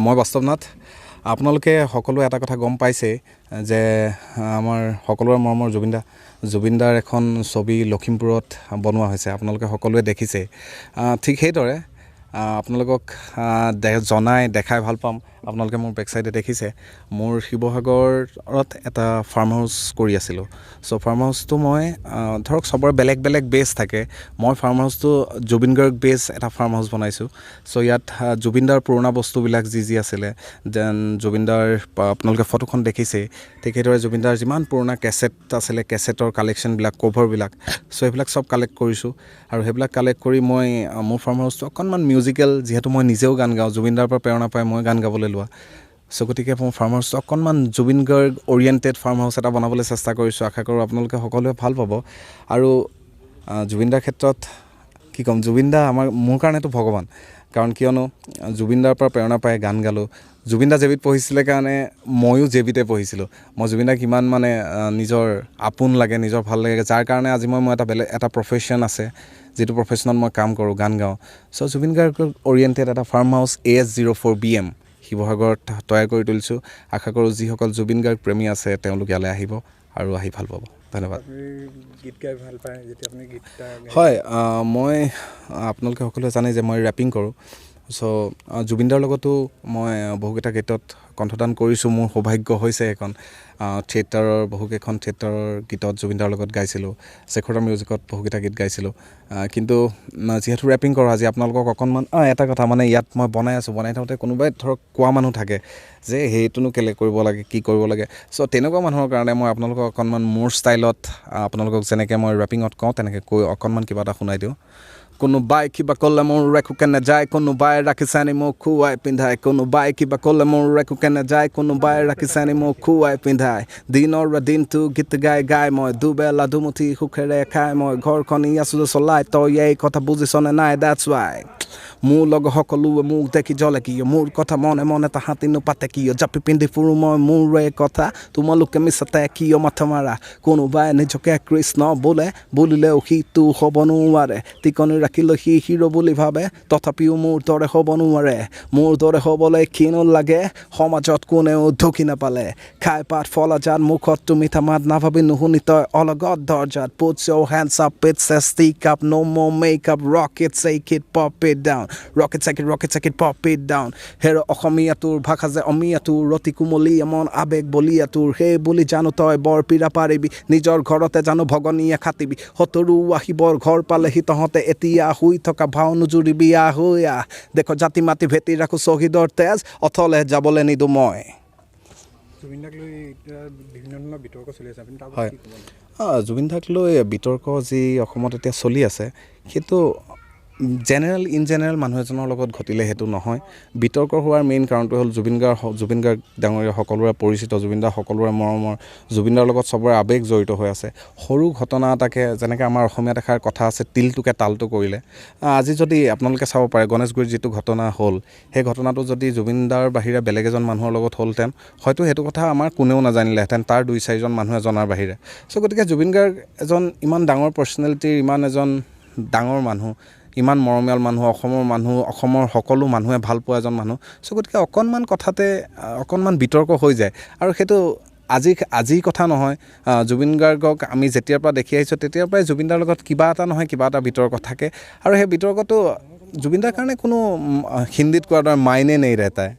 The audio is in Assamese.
মই বাস্তৱনাথ। আপোনালোকে সকলোৱে এটা কথা গম পাইছে যে আমাৰ সকলোৰে মৰমৰ জুবিনদাৰ এখন ছবি লখিমপুৰত বনোৱা হৈছে। আপোনালোকে সকলোৱে দেখিছে। ঠিক সেইদৰে আপোনালোকক দেখাই ভাল পাম। আপোনালোকে মোৰ বেক চাইডে দেখিছে, মোৰ শিৱসাগৰত এটা ফাৰ্ম হাউচ কৰি আছিলোঁ। চ' ফাৰ্ম হাউচটো মই ধৰক চবৰে বেলেগ বেলেগ বেছ থাকে। মই ফাৰ্ম হাউচটো জুবিন গাৰ্গ বেছ এটা ফাৰ্ম হাউচ বনাইছোঁ। চ' ইয়াত জুবিনদাৰ পুৰণা বস্তুবিলাক যি আছিলে, দেন জুবিনদাৰ আপোনালোকে ফটোখন দেখিছেই। ঠিক সেইদৰে জুবিনদাৰ যিমান পুৰণা কেছেট আছিলে, কেছেটৰ কালেকশ্যনবিলাক, কভাৰবিলাক, চ' সেইবিলাক চব কালেক্ট কৰিছোঁ। আৰু সেইবিলাক কালেক্ট কৰি মই মোৰ ফাৰ্ম হাউচটো অকণমান মিউজিকেল, যিহেতু মই নিজেও গান গাওঁ, জুবিনদাৰ পৰা প্ৰেৰণা পাই মই গান গাবলৈ লোৱা। চ' গতিকে মোৰ ফাৰ্ম হাউচটো অকণমান Zubeen Garg oriented farm house এটা বনাবলৈ চেষ্টা কৰিছোঁ। আশা কৰোঁ আপোনালোকে সকলোৱে ভাল পাব। আৰু জুবিনদাৰ ক্ষেত্ৰত কি ক'ম, জুবিনদা মোৰ কাৰণেতো ভগৱান। কাৰণ কিয়নো জুবিনদাৰ পৰা প্ৰেৰণা পাই গান গালোঁ। জুবিনদা জেবিত পঢ়িছিলে কাৰণে ময়ো জেবিতে পঢ়িছিলোঁ। মই জুবিনদাক ইমান নিজৰ আপোন লাগে, নিজৰ ভাল লাগে, যাৰ কাৰণে আজি মই এটা প্ৰফেশ্যন আছে, যিটো প্ৰফেশ্যনত মই কাম কৰোঁ, গান গাওঁ। চ' জুবিন গাৰ্গ অৰিয়েণ্টেড এটা ফাৰ্ম হাউচ AS04 BM শিৱসাগৰত তৈয়াৰ কৰি তুলিছোঁ। আশা কৰোঁ যিসকল জুবিন গাৰ্গ প্ৰেমী আছে তেওঁলোক ইয়ালৈ আহিব আৰু আহি ভাল পাব। ধন্যবাদ। গীত গাই ভাল পায়, যেতিয়া আপুনি গীত হয়, মই আপোনালোকে সকলোৱে জানে যে মই ৰেপিং কৰোঁ। চ' জুবিনদাৰ লগতো মই বহুকেইটা গীতত কণ্ঠদান কৰিছোঁ। মোৰ সৌভাগ্য হৈছে এখন বহুকেইখন থিয়েটাৰৰ গীতত জুবিনদাৰ লগত গাইছিলোঁ। শেখৰ মিউজিকত বহুকেইটা গীত গাইছিলোঁ। কিন্তু যিহেতু ৰেপিং কৰোঁ, আজি আপোনালোকক অকণমান এটা কথা, ইয়াত মই বনাই থাকোঁতে কোনোবাই ধৰক কোৱা মানুহ থাকে যে সেইটোনো কেলৈ কৰিব লাগে, কি কৰিব লাগে। চ' তেনেকুৱা মানুহৰ কাৰণে মই আপোনালোকক অকণমান মোৰ ষ্টাইলত, আপোনালোকক যেনেকৈ মই ৰেপিঙত কওঁ তেনেকৈ কৈ অকণমান কিবা এটা শুনাই দিওঁ। কোনোবাই কিবা ক'লে মোৰ একোকে নাযায়, কোনোবাই ৰাখিছেনি মোক খুৱাই পিন্ধাই, কোনোবাই কিবা ক'লে মোৰ একোকে নাযায়, কোনোবাই ৰাখিছেনি মোক খুৱাই পিন্ধাই। দিনৰ দিনটো গীত গাই মই দুবেলা দুমুঠি সুখেৰে খাই মই ঘৰখনি আছোঁ চলাই, তই এই কথা বুজিছনে নাই? That's why মোৰ লগ সকলোৱে মোক দেখি জ্বলে কিয়, মোৰ কথা মনে মনে তাহাঁতি নোপাতে কিয়, জাপি পিন্ধি ফুৰোঁ মই মোৰে কথা, তোমালোকে মিছাতে কিয় মাথা মাৰা। কোনোবাই নিজকে কৃষ্ণ বুলিলেও সিটো হ'ব নোৱাৰে, টিকনি ৰাখিলে সি হিৰো বুলি ভাবে, তথাপিও মোৰ দৰে হ'ব নোৱাৰে। মোৰ দৰে হ'বলৈ কিনো লাগে, সমাজত কোনেও ঢুকি নাপালে। খাই পাত ফলা জাত মুখত তুমি মিঠা মাত নাভাবি নুশুনি তই অলগত দৰজাত। Put your hands up, it's a stick up, no more makeup, rock it, shake it, pop it down, rock it, shake it, pop it down. হেৰ অসমীয়াটোৰ ভাষা যে অমীয়াটোৰ, অতি কোমলীয়া মন আবেগ বলীয়াটোৰ, সেই বুলি জানো তই বৰ পীড়া পাৰিবি, নিজৰ ঘৰতে জানো ভগনীয়ে খাটিবি। সতৰু আহিবৰ ঘৰ পালেহি তহঁতে এতিয়া শুই থকা ভাও নুজুৰিবি, হৈ দেখ জাতি মাতি ভেটি ৰাখোঁ শ্বহীদৰ তেজ, অথলে যাবলৈ নিদো মই। জুবিনদাক লৈ এতিয়া বিভিন্ন ধৰণৰ বিতৰ্ক চলি আছে, আপুনি তাৰ হয়, কি ক'ব? জুবিনদাক লৈ বিতৰ্ক যি অসমত এতিয়া চলি আছে, সেইটো ইন জেনেৰেল মানুহ এজনৰ লগত ঘটিলে সেইটো নহয়। বিতৰ্ক হোৱাৰ মেইন কাৰণটো হ'ল জুবিন গাৰ্গ ডাঙৰীয়া সকলোৰে পৰিচিত, জুবিনদা সকলোৰে মৰমৰ, জুবিনদাৰ লগত চবৰে আৱেগ জড়িত হৈ আছে। সৰু ঘটনা এটাকে যেনেকৈ আমাৰ অসমীয়াত এষাৰ কথা আছে, তিলটোকে তালটো কৰিলে। আজি যদি আপোনালোকে চাব পাৰে, গণেশগুৰিত যিটো ঘটনা হ'ল, সেই ঘটনাটো যদি জুবিনদাৰ বাহিৰে বেলেগ এজন মানুহৰ লগত হ'লহেঁতেন, হয়তো সেইটো কথা আমাৰ কোনেও নাজানিলেহেঁতেন, তাৰ 2-4জন মানুহে জনাৰ বাহিৰে। চ' গতিকে জুবিন গাৰ্গ এজন ইমান ডাঙৰ পাৰ্চনেলিটিৰ, ইমান এজন ডাঙৰ মানুহ, ইমান মৰমীয়াল মানুহ, অসমৰ সকলো মানুহে ভাল পোৱা এজন মানুহ। চ' গতিকে অকণমান কথাতে অকণমান বিতৰ্ক হৈ যায়। আৰু সেইটো আজিৰ কথা নহয়। জুবিন গাৰ্গক আমি যেতিয়াৰ পৰা দেখি আহিছোঁ তেতিয়াৰ পৰাই জুবিনদাৰ লগত কিবা এটা নহয় কিবা এটা বিতৰ্ক থাকে। আৰু সেই বিতৰ্কটো জুবিনদাৰ কাৰণে কোনো হিন্দীত কোৱাৰ দৰে মাইনে নেই ৰেহতা হে।